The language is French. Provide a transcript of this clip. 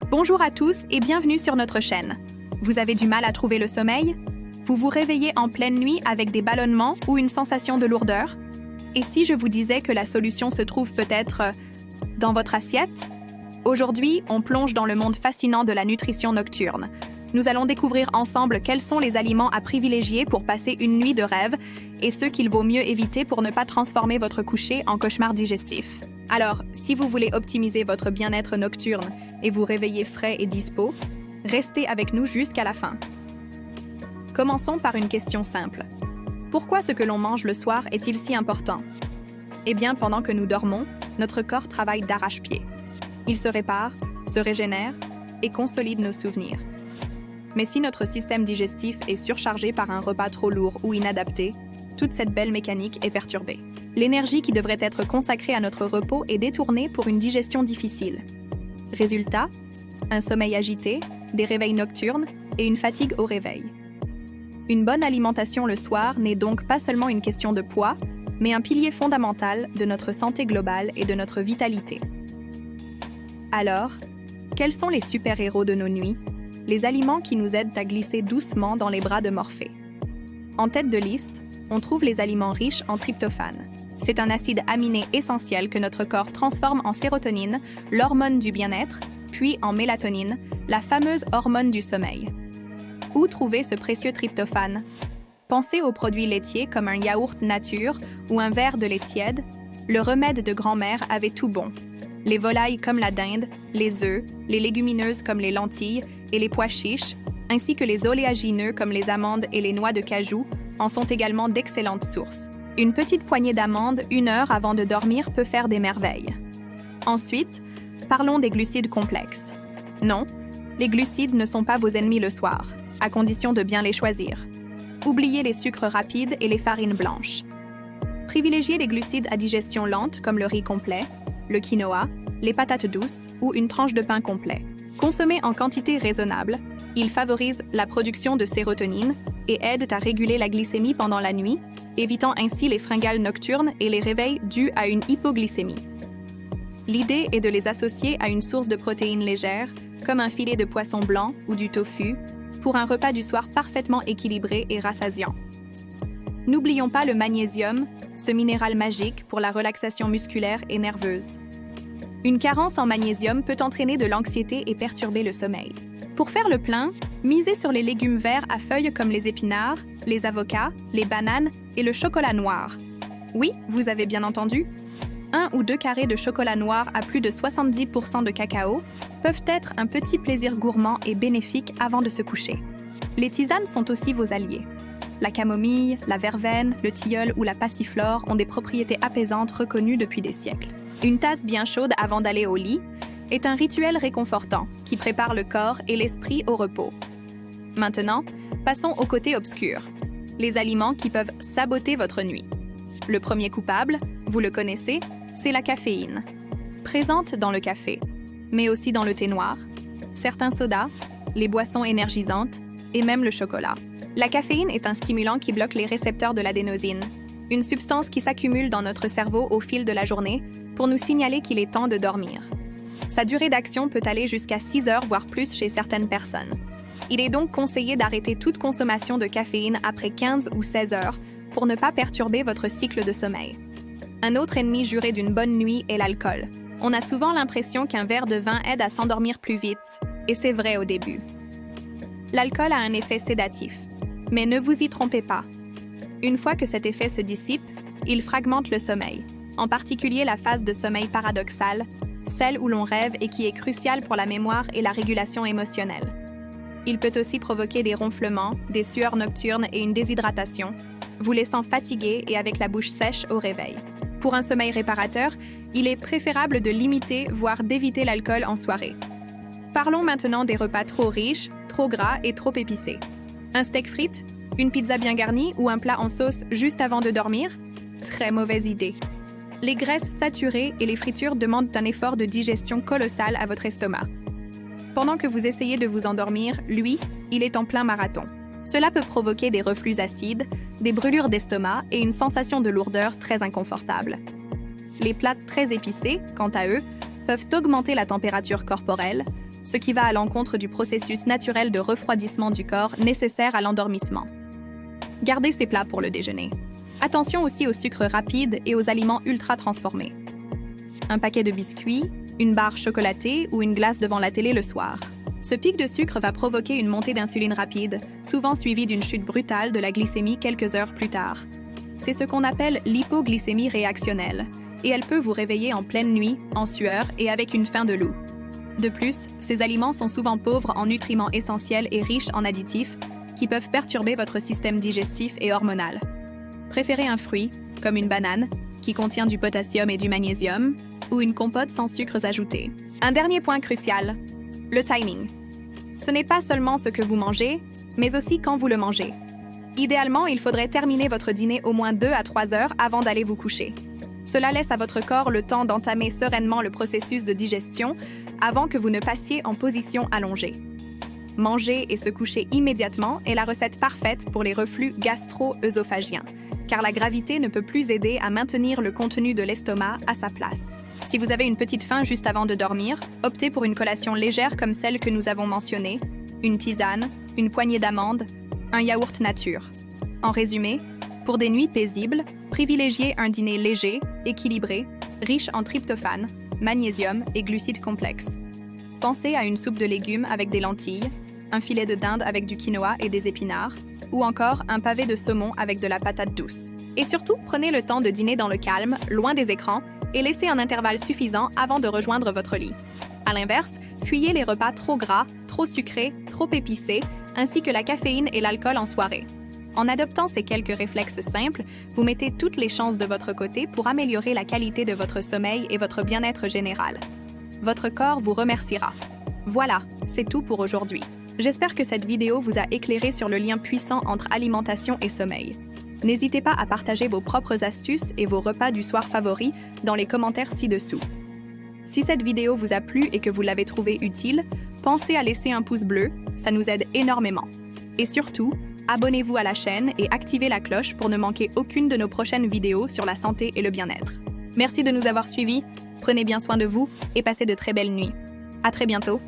Bonjour à tous et bienvenue sur notre chaîne. Vous avez du mal à trouver le sommeil? Vous vous réveillez en pleine nuit avec des ballonnements ou une sensation de lourdeur? Et si je vous disais que la solution se trouve peut-être dans votre assiette? Aujourd'hui, on plonge dans le monde fascinant de la nutrition nocturne. Nous allons découvrir ensemble quels sont les aliments à privilégier pour passer une nuit de rêve et ceux qu'il vaut mieux éviter pour ne pas transformer votre coucher en cauchemar digestif. Alors, si vous voulez optimiser votre bien-être nocturne et vous réveiller frais et dispo, restez avec nous jusqu'à la fin. Commençons par une question simple. Pourquoi ce que l'on mange le soir est-il si important? Eh bien, pendant que nous dormons, notre corps travaille d'arrache-pied. Il se répare, se régénère et consolide nos souvenirs. Mais si notre système digestif est surchargé par un repas trop lourd ou inadapté, toute cette belle mécanique est perturbée. L'énergie qui devrait être consacrée à notre repos est détournée pour une digestion difficile. Résultat, un sommeil agité, des réveils nocturnes et une fatigue au réveil. Une bonne alimentation le soir n'est donc pas seulement une question de poids, mais un pilier fondamental de notre santé globale et de notre vitalité. Alors, quels sont les super-héros de nos nuits? Les aliments qui nous aident à glisser doucement dans les bras de Morphée. En tête de liste, on trouve les aliments riches en tryptophane. C'est un acide aminé essentiel que notre corps transforme en sérotonine, l'hormone du bien-être, puis en mélatonine, la fameuse hormone du sommeil. Où trouver ce précieux tryptophane? Pensez aux produits laitiers comme un yaourt nature ou un verre de lait tiède. Le remède de grand-mère avait tout bon. Les volailles comme la dinde, les œufs, les légumineuses comme les lentilles et les pois chiches, ainsi que les oléagineux comme les amandes et les noix de cajou, en sont également d'excellentes sources. Une petite poignée d'amandes 1 heure avant de dormir peut faire des merveilles. Ensuite, parlons des glucides complexes. Non, les glucides ne sont pas vos ennemis le soir, à condition de bien les choisir. Oubliez les sucres rapides et les farines blanches. Privilégiez les glucides à digestion lente comme le riz complet, le quinoa, les patates douces ou une tranche de pain complet. Consommés en quantité raisonnable, ils favorisent la production de sérotonine et aident à réguler la glycémie pendant la nuit, évitant ainsi les fringales nocturnes et les réveils dus à une hypoglycémie. L'idée est de les associer à une source de protéines légères, comme un filet de poisson blanc ou du tofu, pour un repas du soir parfaitement équilibré et rassasiant. N'oublions pas le magnésium, ce minéral magique pour la relaxation musculaire et nerveuse. Une carence en magnésium peut entraîner de l'anxiété et perturber le sommeil. Pour faire le plein, misez sur les légumes verts à feuilles comme les épinards, les avocats, les bananes et le chocolat noir. Oui, vous avez bien entendu. 1 ou 2 carrés de chocolat noir à plus de 70% de cacao peuvent être un petit plaisir gourmand et bénéfique avant de se coucher. Les tisanes sont aussi vos alliés. La camomille, la verveine, le tilleul ou la passiflore ont des propriétés apaisantes reconnues depuis des siècles. Une tasse bien chaude avant d'aller au lit est un rituel réconfortant qui prépare le corps et l'esprit au repos. Maintenant, passons au côté obscur, les aliments qui peuvent saboter votre nuit. Le premier coupable, vous le connaissez, c'est la caféine. Présente dans le café, mais aussi dans le thé noir, certains sodas, les boissons énergisantes et même le chocolat. La caféine est un stimulant qui bloque les récepteurs de l'adénosine, une substance qui s'accumule dans notre cerveau au fil de la journée pour nous signaler qu'il est temps de dormir. Sa durée d'action peut aller jusqu'à 6 heures, voire plus chez certaines personnes. Il est donc conseillé d'arrêter toute consommation de caféine après 15 ou 16 heures pour ne pas perturber votre cycle de sommeil. Un autre ennemi juré d'une bonne nuit est l'alcool. On a souvent l'impression qu'un verre de vin aide à s'endormir plus vite, et c'est vrai au début. L'alcool a un effet sédatif, mais ne vous y trompez pas. Une fois que cet effet se dissipe, il fragmente le sommeil, en particulier la phase de sommeil paradoxal, celle où l'on rêve et qui est cruciale pour la mémoire et la régulation émotionnelle. Il peut aussi provoquer des ronflements, des sueurs nocturnes et une déshydratation, vous laissant fatigué et avec la bouche sèche au réveil. Pour un sommeil réparateur, il est préférable de limiter, voire d'éviter l'alcool en soirée. Parlons maintenant des repas trop riches, trop gras et trop épicés. Un steak frites, une pizza bien garnie ou un plat en sauce juste avant de dormir? Très mauvaise idée. Les graisses saturées et les fritures demandent un effort de digestion colossal à votre estomac. Pendant que vous essayez de vous endormir, lui, il est en plein marathon. Cela peut provoquer des reflux acides, des brûlures d'estomac et une sensation de lourdeur très inconfortable. Les plats très épicés, quant à eux, peuvent augmenter la température corporelle, ce qui va à l'encontre du processus naturel de refroidissement du corps nécessaire à l'endormissement. Gardez ces plats pour le déjeuner. Attention aussi aux sucres rapides et aux aliments ultra transformés. Un paquet de biscuits, une barre chocolatée ou une glace devant la télé le soir. Ce pic de sucre va provoquer une montée d'insuline rapide, souvent suivie d'une chute brutale de la glycémie quelques heures plus tard. C'est ce qu'on appelle l'hypoglycémie réactionnelle, et elle peut vous réveiller en pleine nuit, en sueur et avec une faim de loup. De plus, ces aliments sont souvent pauvres en nutriments essentiels et riches en additifs qui peuvent perturber votre système digestif et hormonal. Préférez un fruit, comme une banane, qui contient du potassium et du magnésium, ou une compote sans sucres ajoutés. Un dernier point crucial, le timing. Ce n'est pas seulement ce que vous mangez, mais aussi quand vous le mangez. Idéalement, il faudrait terminer votre dîner au moins 2 à 3 heures avant d'aller vous coucher. Cela laisse à votre corps le temps d'entamer sereinement le processus de digestion avant que vous ne passiez en position allongée. Manger et se coucher immédiatement est la recette parfaite pour les reflux gastro-œsophagiens, car la gravité ne peut plus aider à maintenir le contenu de l'estomac à sa place. Si vous avez une petite faim juste avant de dormir, optez pour une collation légère comme celle que nous avons mentionnée, une tisane, une poignée d'amandes, un yaourt nature. En résumé, pour des nuits paisibles, privilégiez un dîner léger, équilibré, riche en tryptophane, magnésium et glucides complexes. Pensez à une soupe de légumes avec des lentilles, un filet de dinde avec du quinoa et des épinards, ou encore un pavé de saumon avec de la patate douce. Et surtout, prenez le temps de dîner dans le calme, loin des écrans, et laissez un intervalle suffisant avant de rejoindre votre lit. À l'inverse, fuyez les repas trop gras, trop sucrés, trop épicés, ainsi que la caféine et l'alcool en soirée. En adoptant ces quelques réflexes simples, vous mettez toutes les chances de votre côté pour améliorer la qualité de votre sommeil et votre bien-être général. Votre corps vous remerciera. Voilà, c'est tout pour aujourd'hui. J'espère que cette vidéo vous a éclairé sur le lien puissant entre alimentation et sommeil. N'hésitez pas à partager vos propres astuces et vos repas du soir favoris dans les commentaires ci-dessous. Si cette vidéo vous a plu et que vous l'avez trouvée utile, pensez à laisser un pouce bleu, ça nous aide énormément. Et surtout, abonnez-vous à la chaîne et activez la cloche pour ne manquer aucune de nos prochaines vidéos sur la santé et le bien-être. Merci de nous avoir suivis, prenez bien soin de vous et passez de très belles nuits. À très bientôt.